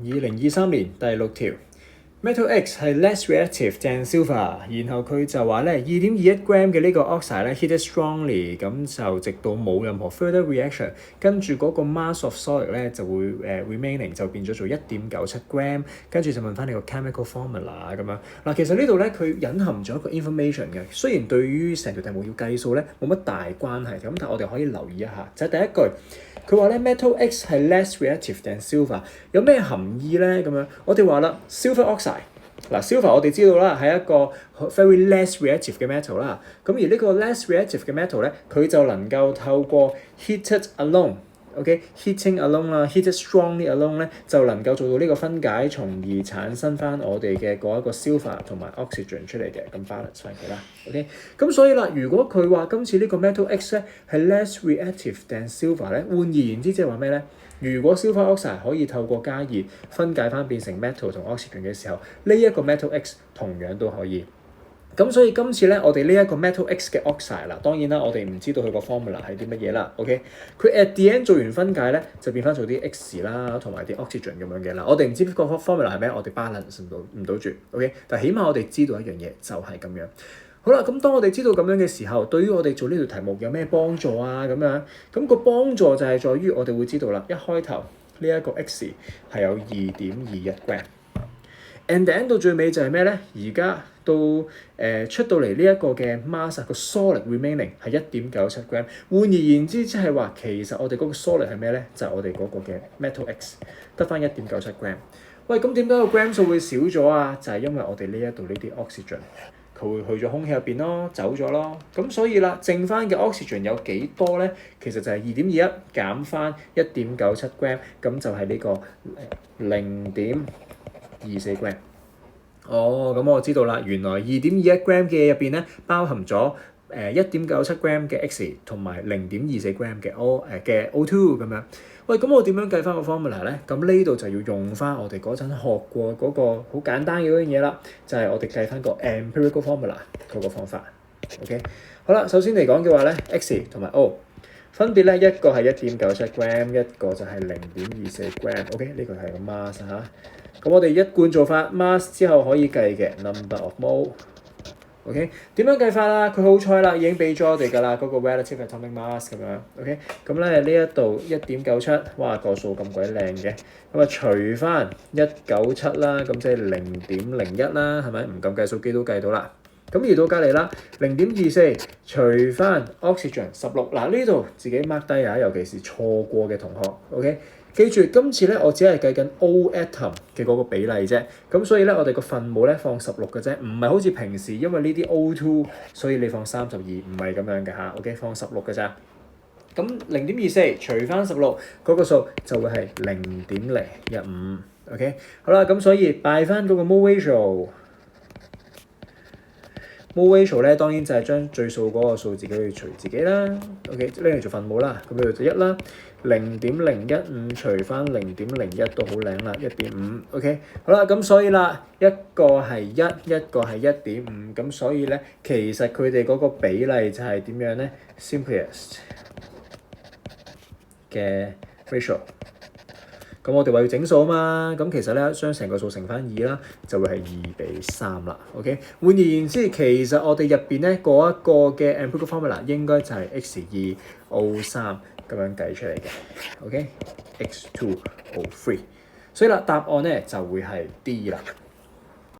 2023年第6條 Metal X 係 less reactive than silver， 然後佢就話咧2.21 gram 嘅呢個 oxide 咧 heated strongly， 咁就直到冇任何 further reaction， 跟住嗰個 mass of solid 咧就會remaining 就變咗做 1.97 gram， 跟住就問翻你個 chemical formula 咁樣。嗱，其實呢度咧佢隱含咗一個 information 嘅，雖然對於成條題目要計數咧冇乜大關係，咁但係我哋可以留意一下，就係第一句。佢話咧 Metal X 係 less reactive than silver， 有咩含義咧？咁樣我哋話啦 silver oxide 嗱 silver 我哋知道啦係一個 very less reactive 嘅 metal 啦，咁而呢個 less reactive 嘅 metal 咧佢就能夠透過 heated alone。heating alone 啦 heated strongly alone 咧就能夠做到呢個分解，從而產生翻我哋嘅嗰一個 silver 同埋 oxygen 出嚟嘅，咁 balance 翻佢啦。OK， 咁所以啦，如果佢話今次呢個 metal X 咧係 less reactive than silver 咧，換而言之即係話咩咧？如果 silver oxide 可以透過加熱分解翻變成 metal 同 oxygen 嘅時候，呢一個 metal X 同樣都可以。咁所以今次咧，我哋呢一個 metal X 嘅 oxide 啦，當然啦，我哋唔知道佢個 formula 係啲乜嘢啦。OK， 佢 at the end 做完分解咧，就變翻做啲 X 啦，同埋啲 oxygen 咁樣嘅啦。我哋唔知個 formula 係咩，我哋 balance 唔到住。OK， 但起碼我哋知道一樣嘢就係咁樣。好啦，咁當我哋知道咁樣嘅時候，對於我哋做呢條題目有咩幫助啊？咁樣咁個幫助就係在於我哋會知道啦，一開頭呢一個 X 係有2.21 gram。And then 到最尾就係咩咧？而家到出到嚟呢一個嘅 mass 個 solid remaining 係 1.97 gram。換而言之，即係話其實我哋嗰個 solid 係咩咧？就係我哋嗰個嘅 metal X 得翻 1.97 gram。喂，咁點解個 gram 數會少咗啊？就係因為我哋呢一度呢啲 oxygen 佢會去咗空氣入邊咯，走咗咯。咁所以啦，剩翻嘅 oxygen 有幾多咧？其實就係 2.21 減翻 1.97 gram， 咁就係呢個0.24 gram。咁我知道啦，原來2.21 gram 嘅入邊咧包含咗1.97 gram 嘅 X 同埋0.24 gram 嘅 O2 咁樣。喂，咁我點樣計翻個 formula 咧？咁呢度就要用翻我哋嗰陣學過嗰個好簡單嘅嗰樣嘢啦，就係我哋計翻個 empirical formula 嗰個方法。OK， 好啦，首先嚟講嘅話咧 ，X 同埋 O 分別咧一個係 1.97 gram， 一個就係0.24 gram。OK， 呢個係個 mass 嚇。咁我哋一貫做法 mass 之後可以計嘅 number of mole。OK， 點樣計法啦？佢好彩啦，已經俾咗我哋㗎啦，嗰個 relative atomic mass 咁樣。OK， 咁咧呢一度 1.97， 哇個數咁鬼靚嘅，咁啊除翻197啦，咁即係 0.01 啦，係咪？唔撳計數機都計到啦。咁而到隔離啦 0.24 除翻 oxygen 16，嗱呢度自己 mark 低啊，尤其是錯過嘅同學。OK。記住，今次咧我只係計緊 O atom 嘅嗰個比例啫，咁所以咧我哋個分母咧放16嘅啫，唔係好似平時因為呢啲 O2， 所以你放32，唔係咁樣嘅嚇。OK， 放16嘅咋。咁0.24除翻16嗰個數就會係 0.015。OK， 好啦，咁所以擺翻嗰個 mole ratio。mole ratio 咧當然就係將最數嗰個數自己去除自己啦。OK， 呢嚟做分母啦，咁呢度就1啦。0.015除翻0.01都好靚啦， 1.5。OK， 好啦，咁所以啦，一個係1，一個係 1.5， 咁所以咧其實佢哋嗰個比例就係點樣咧 ？simplest 嘅 ratio。咁我哋話要整數啊嘛，咁其實咧將成個數乘翻2啦，就會係2:3啦。OK， 換而言之，其實我哋入邊咧嗰一個嘅 empirical formula 應該就係 X2O3 咁樣計出嚟嘅。OK，X2O3，所以啦答案咧就會係 D 啦。